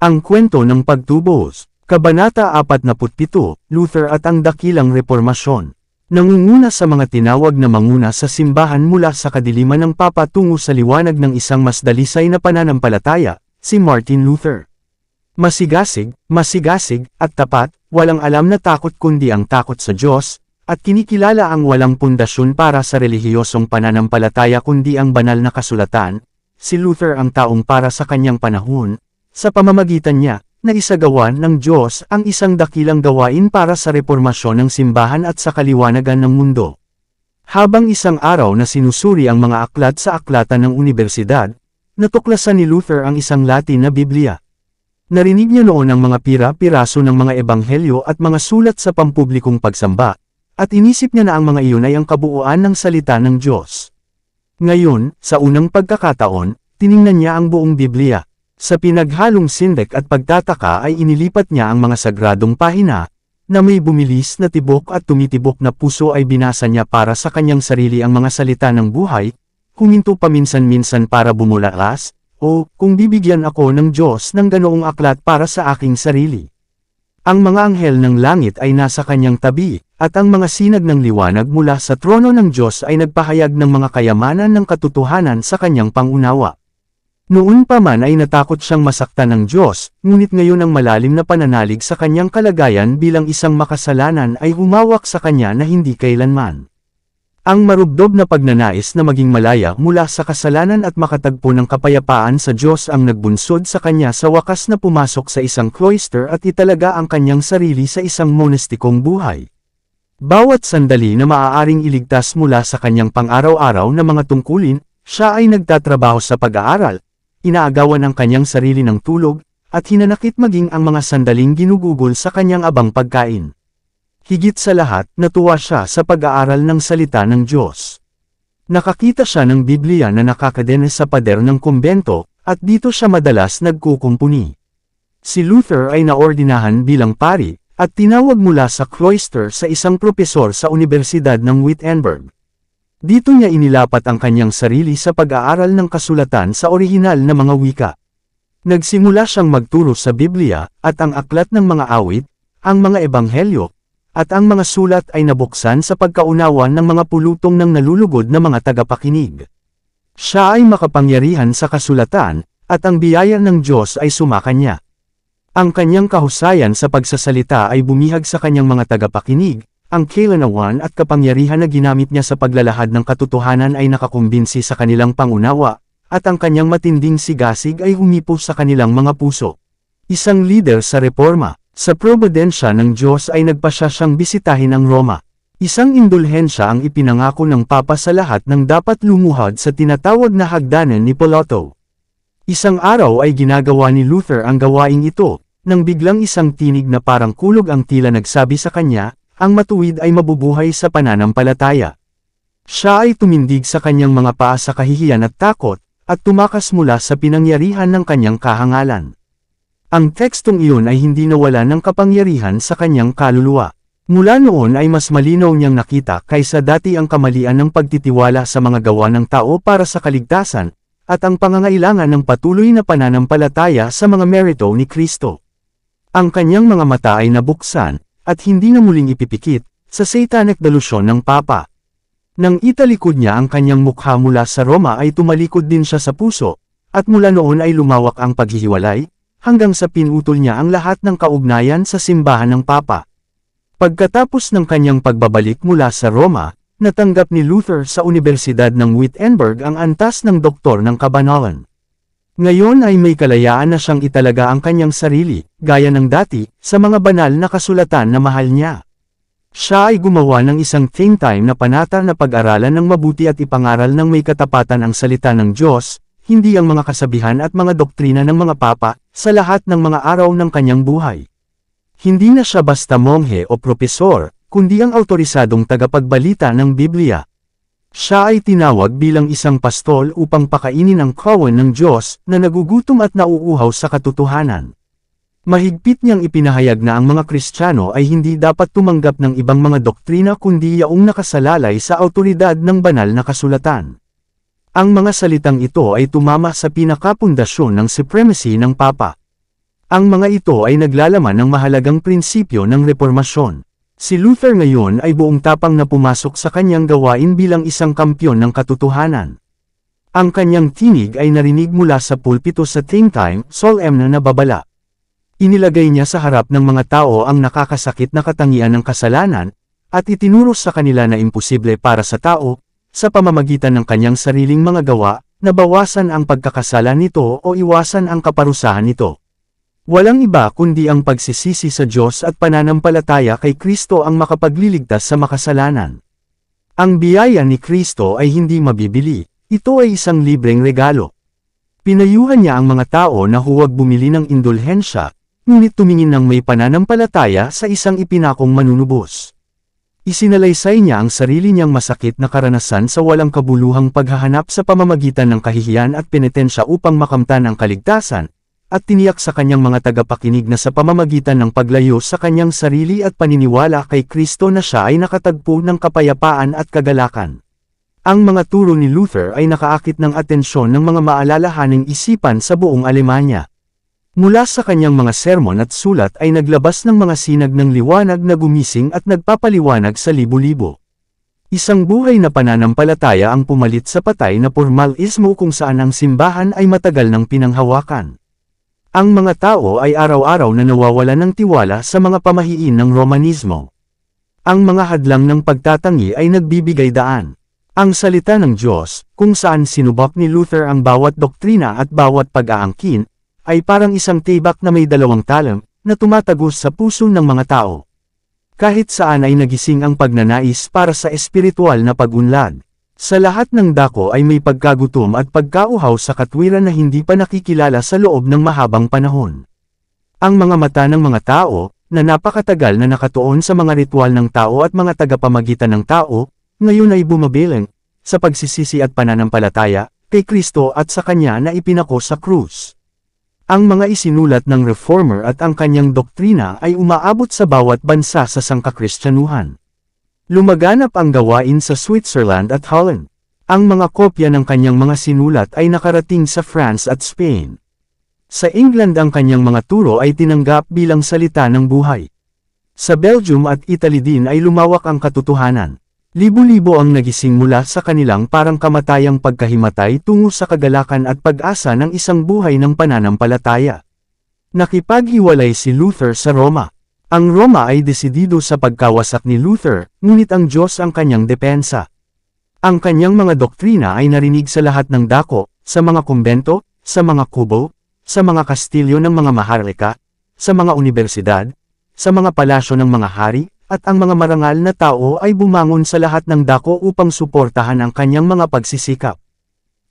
Ang kwento ng pagtubos, Kabanata 47, Luther at ang Dakilang Repormasyon. Nangunguna sa mga tinawag na manguna sa simbahan mula sa kadiliman ng Papa tungo sa liwanag ng isang mas dalisay na pananampalataya, si Martin Luther. Masigasig, at tapat, walang alam na takot kundi ang takot sa Diyos, at kinikilala ang walang pundasyon para sa relihiyosong pananampalataya kundi ang banal na kasulatan. Si Luther ang taong para sa kanyang panahon, sa pamamagitan niya, na isagawan ng Diyos ang isang dakilang gawain para sa repormasyon ng simbahan at sa kaliwanagan ng mundo. Habang isang araw na sinusuri ang mga aklat sa aklatan ng unibersidad, natuklasan ni Luther ang isang Latin na Biblia. Narinig niya noon ang mga pira-piraso ng mga ebanghelyo at mga sulat sa pampublikong pagsamba, at inisip niya na ang mga iyon ay ang kabuuan ng salita ng Diyos. Ngayon, sa unang pagkakataon, tiningnan niya ang buong Biblia. Sa pinaghalong sindek at pagtataka ay inilipat niya ang mga sagradong pahina, na may bumilis na tibok at tumitibok na puso ay binasa niya para sa kanyang sarili ang mga salita ng buhay, huminto paminsan-minsan para bumulakas, o kung bibigyan ako ng Diyos ng ganoong aklat para sa aking sarili. Ang mga anghel ng langit ay nasa kanyang tabi, at ang mga sinag ng liwanag mula sa trono ng Diyos ay nagpahayag ng mga kayamanan ng katotohanan sa kanyang pangunawa. Noon pa man ay natakot siyang masaktan ng Diyos, ngunit ngayon ang malalim na pananalig sa kanyang kalagayan bilang isang makasalanan ay humawak sa kanya na hindi kailanman. Ang marubdob na pagnanais na maging malaya mula sa kasalanan at makatagpo ng kapayapaan sa Diyos ang nagbunsod sa kanya sa wakas na pumasok sa isang cloister at italaga ang kanyang sarili sa isang monastikong buhay. Bawat sandali na maaaring iligtas mula sa kanyang pang-araw-araw na mga tungkulin, siya ay nagtatrabaho sa pag-aaral, inaagawan ang kanyang sarili ng tulog, at hinanakit maging ang mga sandaling ginugugol sa kanyang abang pagkain. Higit sa lahat, natuwa siya sa pag-aaral ng salita ng Diyos. Nakakita siya ng Biblia na nakakadena sa pader ng kumbento, at dito siya madalas nagkukumpuni. Si Luther ay naordinahan bilang pari, at tinawag mula sa cloister sa isang propesor sa Universidad ng Wittenberg. Dito niya inilapat ang kanyang sarili sa pag-aaral ng kasulatan sa orihinal na mga wika. Nagsimula siyang magturo sa Biblia, at ang aklat ng mga awit, ang mga ebanghelyo, at ang mga sulat ay nabuksan sa pagkaunawa ng mga pulutong ng nalulugod na mga tagapakinig. Siya ay makapangyarihan sa kasulatan, at ang biyaya ng Diyos ay sumakanya. Ang kanyang kahusayan sa pagsasalita ay bumihag sa kanyang mga tagapakinig. Ang kailanawan at kapangyarihan na ginamit niya sa paglalahad ng katotohanan ay nakakumbinsi sa kanilang pangunawa, at ang kanyang matinding sigasig ay humipo sa kanilang mga puso. Isang lider sa reforma, sa probidensya ng Diyos ay nagpasya siyang bisitahin ang Roma. Isang indulhensya ang ipinangako ng Papa sa lahat ng dapat lumuhad sa tinatawag na hagdanan ni Pilato. Isang araw ay ginagawa ni Luther ang gawaing ito, nang biglang isang tinig na parang kulog ang tila nagsabi sa kanya, ang matuwid ay mabubuhay sa pananampalataya. Siya ay tumindig sa kanyang mga paa sa kahihiyan at takot, at tumakas mula sa pinangyarihan ng kanyang kahangalan. Ang tekstong iyon ay hindi nawala ng kapangyarihan sa kanyang kaluluwa. Mula noon ay mas malinaw niyang nakita kaysa dati ang kamalian ng pagtitiwala sa mga gawa ng tao para sa kaligtasan, at ang pangangailangan ng patuloy na pananampalataya sa mga merito ni Kristo. Ang kanyang mga mata ay nabuksan, at hindi na muling ipipikit, sa satanic delusyon ng Papa. Nang italikod niya ang kanyang mukha mula sa Roma ay tumalikod din siya sa puso, at mula noon ay lumawak ang paghihiwalay, hanggang sa pinutol niya ang lahat ng kaugnayan sa simbahan ng Papa. Pagkatapos ng kanyang pagbabalik mula sa Roma, natanggap ni Luther sa Universidad ng Wittenberg ang antas ng doktor ng kabanalan. Ngayon ay may kalayaan na siyang italaga ang kanyang sarili, gaya ng dati, sa mga banal na kasulatan na mahal niya. Siya ay gumawa ng isang think time na panata na pag-aralan ng mabuti at ipangaral ng may katapatan ang salita ng Diyos, hindi ang mga kasabihan at mga doktrina ng mga papa, sa lahat ng mga araw ng kanyang buhay. Hindi na siya basta monghe o propesor, kundi ang autorisadong tagapagbalita ng Biblia. Siya ay tinawag bilang isang pastol upang pakainin ang kawan ng Diyos na nagugutom at nauuhaw sa katotohanan. Mahigpit niyang ipinahayag na ang mga Kristiyano ay hindi dapat tumanggap ng ibang mga doktrina kundi yaong nakasalalay sa awtoridad ng banal na kasulatan. Ang mga salitang ito ay tumama sa pinakapundasyon ng supremacy ng Papa. Ang mga ito ay naglalaman ng mahalagang prinsipyo ng reformasyon. Si Luther ngayon ay buong tapang na pumasok sa kanyang gawain bilang isang kampyon ng katotohanan. Ang kanyang tinig ay narinig mula sa pulpito sa Time, solemn na babala. Inilagay niya sa harap ng mga tao ang nakakasakit na katangian ng kasalanan, at itinuro sa kanila na imposible para sa tao, sa pamamagitan ng kanyang sariling mga gawa, na bawasan ang pagkakasala nito o iwasan ang kaparusahan nito. Walang iba kundi ang pagsisisi sa Diyos at pananampalataya kay Kristo ang makapagliligtas sa makasalanan. Ang biyaya ni Kristo ay hindi mabibili, ito ay isang libreng regalo. Pinayuhan niya ang mga tao na huwag bumili ng indulhensya, ngunit tumingin ng may pananampalataya sa isang ipinakong manunubos. Isinalaysay niya ang sarili niyang masakit na karanasan sa walang kabuluhang paghahanap sa pamamagitan ng kahihiyan at penitensya upang makamtan ang kaligtasan, at tiniyak sa kanyang mga tagapakinig na sa pamamagitan ng paglayo sa kanyang sarili at paniniwala kay Kristo na siya ay nakatagpo ng kapayapaan at kagalakan. Ang mga turo ni Luther ay nakaakit ng atensyon ng mga maalalahaning isipan sa buong Alemanya. Mula sa kanyang mga sermon at sulat ay naglabas ng mga sinag ng liwanag na gumising at nagpapaliwanag sa libo-libo. Isang buhay na pananampalataya ang pumalit sa patay na formalismo kung saan ang simbahan ay matagal ng pinanghawakan. Ang mga tao ay araw-araw na nawawalan ng tiwala sa mga pamahiin ng Romanismo. Ang mga hadlang ng pagtatangi ay nagbibigay daan. Ang salita ng Diyos, kung saan sinubok ni Luther ang bawat doktrina at bawat pag-aangkin, ay parang isang tibak na may dalawang talam, na tumatagos sa puso ng mga tao. Kahit saan ay nagising ang pagnanais para sa espiritual na pag-unlad. Sa lahat ng dako ay may pagkagutom at pagkauhaw sa katwiran na hindi pa nakikilala sa loob ng mahabang panahon. Ang mga mata ng mga tao, na napakatagal na nakatuon sa mga ritual ng tao at mga tagapamagitan ng tao, ngayon ay bumabilang, sa pagsisisi at pananampalataya, kay Kristo at sa Kanya na ipinako sa krus. Ang mga isinulat ng Reformer at ang kanyang doktrina ay umaabot sa bawat bansa sa sangkakristyanuhan. Lumaganap ang gawain sa Switzerland at Holland. Ang mga kopya ng kanyang mga sinulat ay nakarating sa France at Spain. Sa England ang kanyang mga turo ay tinanggap bilang salita ng buhay. Sa Belgium at Italy din ay lumawak ang katotohanan. Libo-libo ang nagising mula sa kanilang parang kamatayang pagkahimatay tungo sa kagalakan at pag-asa ng isang buhay ng pananampalataya. Nakipaghiwalay si Luther sa Roma. Ang Roma ay desidido sa pagkawasak ni Luther, ngunit ang Diyos ang kanyang depensa. Ang kanyang mga doktrina ay narinig sa lahat ng dako, sa mga kumbento, sa mga kubo, sa mga kastilyo ng mga maharlika, sa mga universidad, sa mga palasyo ng mga hari, at ang mga marangal na tao ay bumangon sa lahat ng dako upang suportahan ang kanyang mga pagsisikap.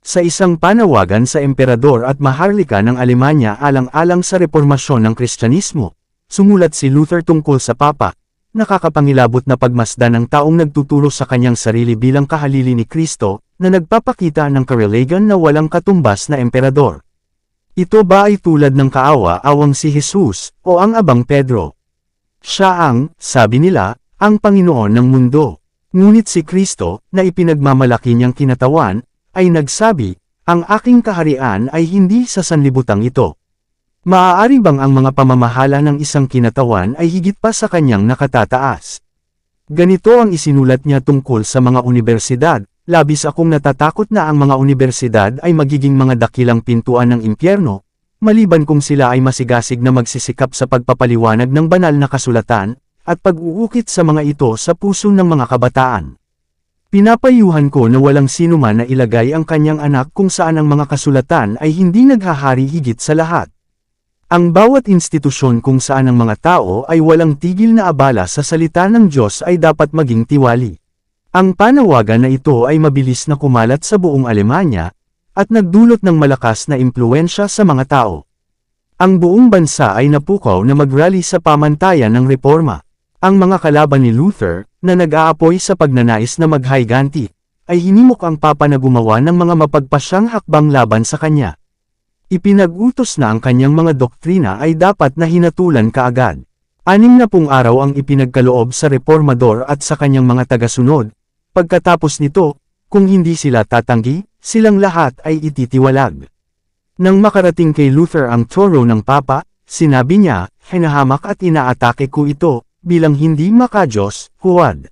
Sa isang panawagan sa emperador at maharlika ng Alemanya alang-alang sa reformasyon ng Kristyanismo, sumulat si Luther tungkol sa Papa, nakakapangilabot na pagmasdan ng taong nagtuturo sa kanyang sarili bilang kahalili ni Kristo, na nagpapakita ng kareligan na walang katumbas na emperador. Ito ba ay tulad ng kaawa-awang si Jesus, o ang abang Pedro? Siya ang, sabi nila, ang Panginoon ng mundo. Ngunit si Kristo, na ipinagmamalaki niyang kinatawan, ay nagsabi, ang aking kaharian ay hindi sa sanlibutang ito. Maaari bang ang mga pamamahala ng isang kinatawan ay higit pa sa kanyang nakatataas? Ganito ang isinulat niya tungkol sa mga universidad, labis akong natatakot na ang mga universidad ay magiging mga dakilang pintuan ng impyerno, maliban kung sila ay masigasig na magsisikap sa pagpapaliwanag ng banal na kasulatan, at pag-uukit sa mga ito sa puso ng mga kabataan. Pinapayuhan ko na walang sinuman na ilagay ang kanyang anak kung saan ang mga kasulatan ay hindi naghahari higit sa lahat. Ang bawat institusyon kung saan ang mga tao ay walang tigil na abala sa salita ng Diyos ay dapat maging tiwali. Ang panawagan na ito ay mabilis na kumalat sa buong Alemanya, at nagdulot ng malakas na impluwensya sa mga tao. Ang buong bansa ay napukaw na mag-rally sa pamantayan ng reforma. Ang mga kalaban ni Luther, na nag-aapoy sa pagnanais na maghayganti, ay hinimok ang Papa na gumawa ng mga mapagpasyang hakbang laban sa kanya. Ipinag-utos na ang kanyang mga doktrina ay dapat na hinatulan kaagad. 60 araw ang ipinagkaloob sa reformador at sa kanyang mga tagasunod. Pagkatapos nito, kung hindi sila tatanggi, silang lahat ay ititiwalag. Nang makarating kay Luther ang toro ng Papa, sinabi niya, hinahamak at inaatake ko ito, bilang hindi makajos, huwad.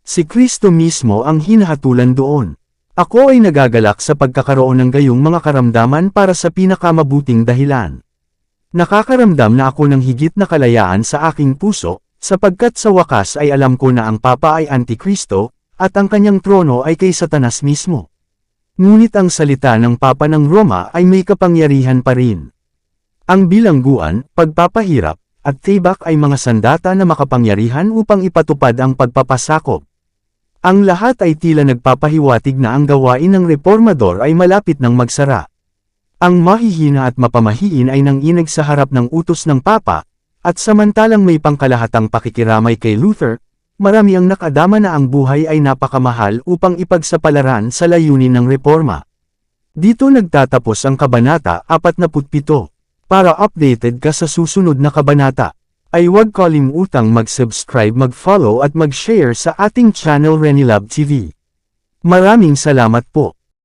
Si Kristo mismo ang hinahatulan doon. Ako ay nagagalak sa pagkakaroon ng gayong mga karamdaman para sa pinakamabuting dahilan. Nakakaramdam na ako ng higit na kalayaan sa aking puso, sapagkat sa wakas ay alam ko na ang Papa ay Antikristo, at ang kanyang trono ay kay Satanas mismo. Ngunit ang salita ng Papa ng Roma ay may kapangyarihan pa rin. Ang bilangguan, pagpapahirap, at tibak ay mga sandata na makapangyarihan upang ipatupad ang pagpapasakop. Ang lahat ay tila nagpapahiwatig na ang gawain ng reformador ay malapit ng magsara. Ang mahihina at mapamahiin ay nanginag sa harap ng utos ng Papa, at samantalang may pangkalahatang pakikiramay kay Luther, marami ang nakadama na ang buhay ay napakamahal upang ipagsapalaran sa layunin ng reforma. Dito nagtatapos ang Kabanata 47. Para updated ka sa susunod na kabanata, ay huwag kalimutang mag-subscribe, mag-follow at mag-share sa ating channel Renilab TV. Maraming salamat po.